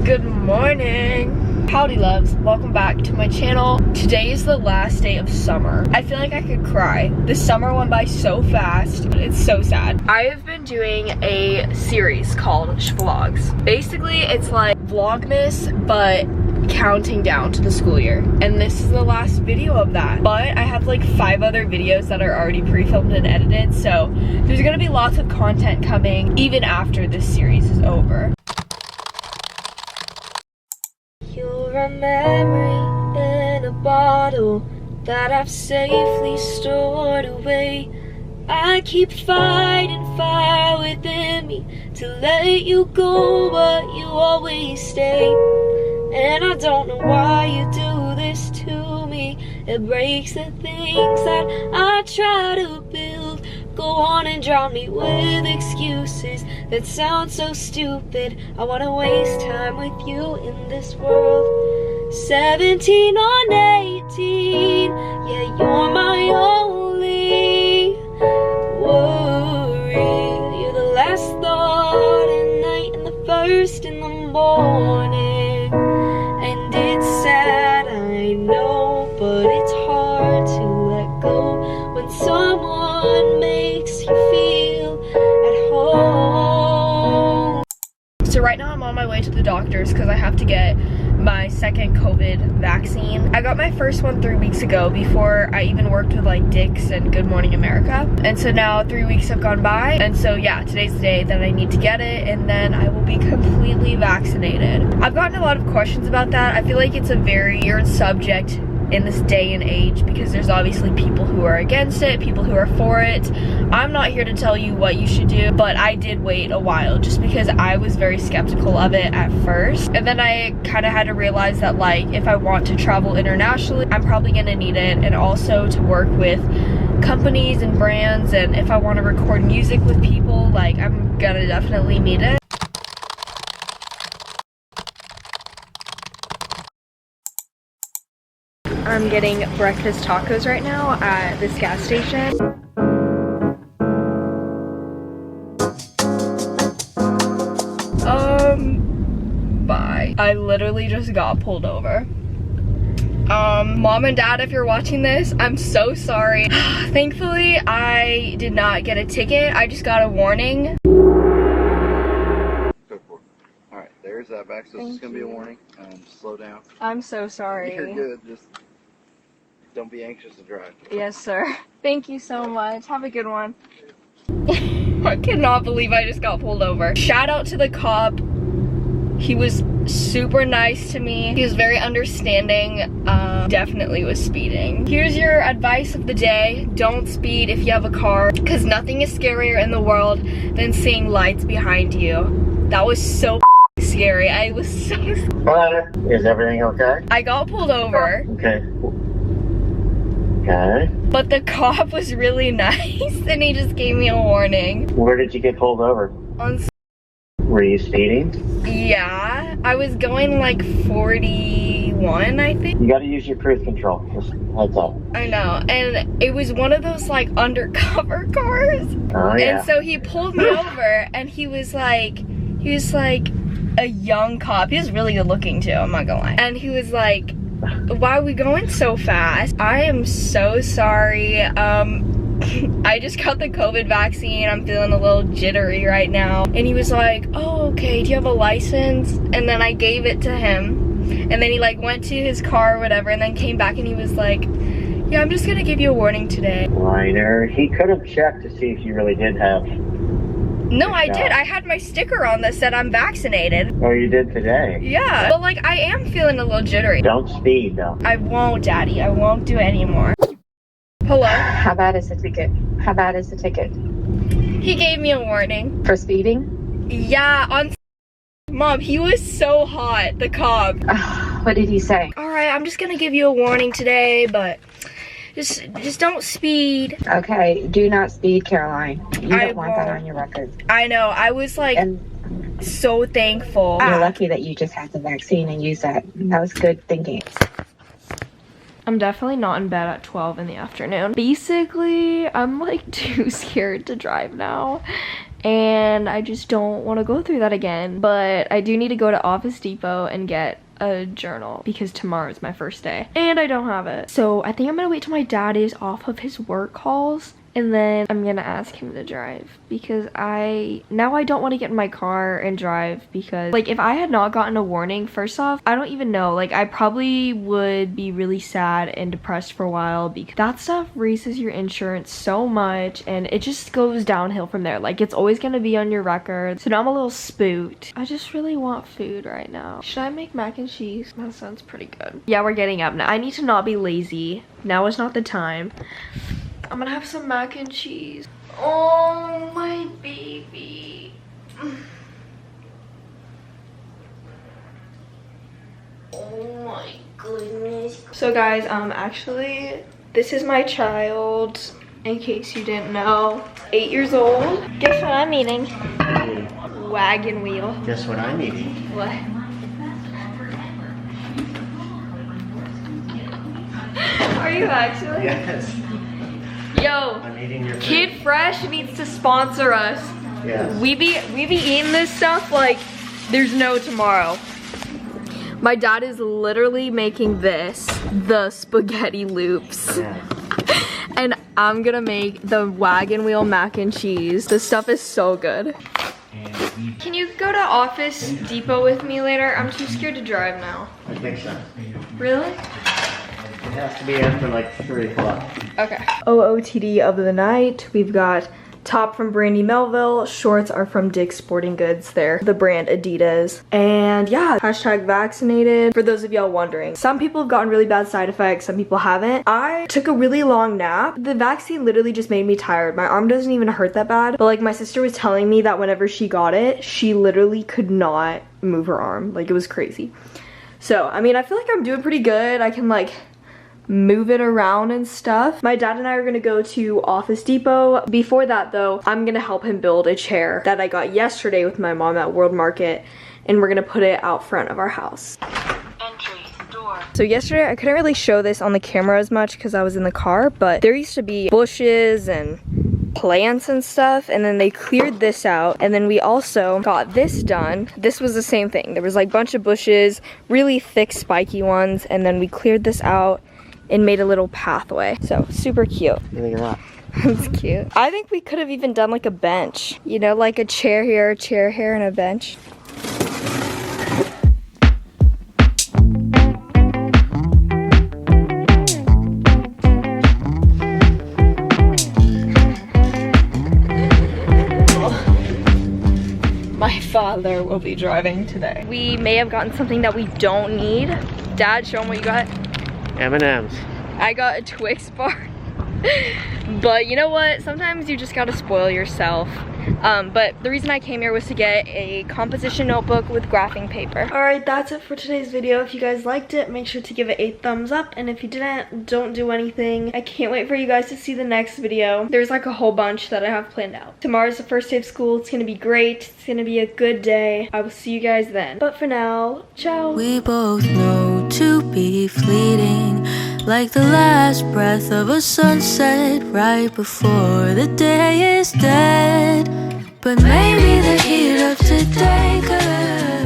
Good morning. Howdy loves, welcome back to my channel. Today is the last day of summer. I feel like I could cry. The summer went by so fast. It's so sad. I have been doing a series called SCHVLOGS. Basically, it's like Vlogmas, but counting down to the school year. And this is the last video of that. But I have like 5 other videos that are already pre-filmed and edited, so there's gonna be lots of content coming even after this series is over. You're a memory in a bottle that I've safely stored away. I keep fighting fire within me to let you go, but you always stay. And I don't know why you do this to me. It breaks the things that I try to build. Go on and drown me with excuses that sound so stupid. I wanna waste time with you in this world. 17 on 18, yeah, you're my only worry. You're the last thought at night and the first in the morning. And it's sad, I know, but it's hard to let go when someone makes you feel at home. So right now I'm on my way to the doctor's because I have to get my second COVID vaccine. I got my first one 3 weeks ago before I even worked with like Dick's and Good Morning America. And so now 3 weeks have gone by. And so yeah, today's the day that I need to get it, and then I will be completely vaccinated. I've gotten a lot of questions about that. I feel like it's a very weird subject in this day and age because there's obviously people who are against it, people who are for it. I'm not here to tell you what you should do, but I did wait a while just because I was very skeptical of it at first. And then I kind of had to realize that like if I want to travel internationally, I'm probably gonna need it, and also to work with companies and brands, and if I want to record music with people, like I'm gonna definitely need it. I'm getting breakfast tacos right now at this gas station. Bye. I literally just got pulled over. Mom and Dad, if you're watching this, I'm so sorry. Thankfully, I did not get a ticket. I just got a warning. Alright, there's that back, so this is going to be a warning. Slow down. I'm so sorry. You're good, just don't be anxious to drive. Yes, sir. Thank you so much. Have a good one. I cannot believe I just got pulled over. Shout out to the cop. He was super nice to me. He was very understanding. Definitely was speeding. Here's your advice of the day. Don't speed if you have a car, because nothing is scarier in the world than seeing lights behind you. That was so scary. I was so scared. Is everything okay? I got pulled over. Okay. Okay. But the cop was really nice and he just gave me a warning. Where did you get pulled over? Were you speeding? Yeah, I was going like 41, I think. You gotta use your cruise control. Just heads up. I know, and it was one of those like undercover cars. Oh yeah. And so he pulled me over, and he was like a young cop. He was really good looking too, I'm not gonna lie. And he was like, why are we going so fast? I am so sorry. I just got the COVID vaccine. I'm feeling a little jittery right now. And he was like, oh, okay, do you have a license? And then I gave it to him. And then he like went to his car or whatever, and then came back and he was like, yeah, I'm just gonna give you a warning today. Minor. He could have checked to see if you really did have. No, I did. I had my sticker on that said I'm vaccinated. Oh, you did today? Yeah. But like, I am feeling a little jittery. Don't speed though. I won't, Daddy. I won't do it anymore. Hello? How bad is the ticket? How bad is the ticket? He gave me a warning. For speeding? Yeah, on Mom, he was so hot, the cop. What did he say? Alright, I'm just gonna give you a warning today, but just don't speed. Okay, do not speed, Caroline. You don't want that won't. on your record. I know, I was like so thankful. You're lucky that you just had the vaccine and used that. That was good thinking. I'm definitely not in bed at 12 in the afternoon. Basically, I'm like too scared to drive now. and I just don't want to go through that again. But I do need to go to Office Depot and get a journal because tomorrow is my first day and I don't have it. So I think I'm gonna wait till my dad is off of his work calls, and then I'm gonna ask him to drive, because I don't want to get in my car and drive, because like if I had not gotten a warning, first off, I don't even know, like I probably would be really sad and depressed for a while, because that stuff raises your insurance so much and it just goes downhill from there. Like it's always gonna be on your record. So now I'm a little spooked. I just really want food right now. Should I make mac and cheese? That sounds pretty good. Yeah, we're getting up now. I need to not be lazy. Now is not the time. I'm gonna have some mac and cheese. Oh, my baby. Oh my goodness. So guys, actually, this is my child, in case you didn't know. 8 years old. Guess what I'm eating? Wagon wheel. Guess what I'm eating? What? Are you actually? Yes. Yo, I'm eating your food. Kid Fresh needs to sponsor us. Yes. We be eating this stuff like there's no tomorrow. My dad is literally making this, the spaghetti loops. Yeah. And I'm gonna make the wagon wheel mac and cheese. This stuff is so good. Can you go to Office Depot with me later? I'm too scared to drive now. I think so. Really? It has to be after like 3 o'clock. Okay. OOTD of the night. We've got top from Brandy Melville. Shorts are from Dick's Sporting Goods. They're the brand Adidas. And yeah, hashtag vaccinated. For those of y'all wondering, some people have gotten really bad side effects. Some people haven't. I took a really long nap. The vaccine literally just made me tired. My arm doesn't even hurt that bad. But like my sister was telling me that whenever she got it, she literally could not move her arm. Like it was crazy. So, I mean, I feel like I'm doing pretty good. I can like move it around and stuff. My dad and I are gonna go to Office Depot. Before that though, I'm gonna help him build a chair that I got yesterday with my mom at World Market, and we're gonna put it out front of our house. Entry, door. So yesterday I couldn't really show this on the camera as much because I was in the car, but there used to be bushes and plants and stuff, and then they cleared this out, and then we also got this done. This was the same thing. There was like a bunch of bushes, really thick spiky ones, and then we cleared this out and made a little pathway. So super cute. You think of that? That's cute. I think we could have even done like a bench, you know, like a chair here, and a bench. My father will be driving today. We may have gotten something that we don't need. Dad, show him what you got. M&M's. I got a Twix bar. But you know what? Sometimes you just gotta spoil yourself. But the reason I came here was to get a composition notebook with graphing paper. Alright, that's it for today's video. If you guys liked it, make sure to give it a thumbs up. And if you didn't, don't do anything. I can't wait for you guys to see the next video. There's like a whole bunch that I have planned out. Tomorrow's the first day of school. It's gonna be great. It's gonna be a good day. I will see you guys then. But for now, ciao. We both know to be fleeting, like the last breath of a sunset right before the day is dead. But maybe the heat of today could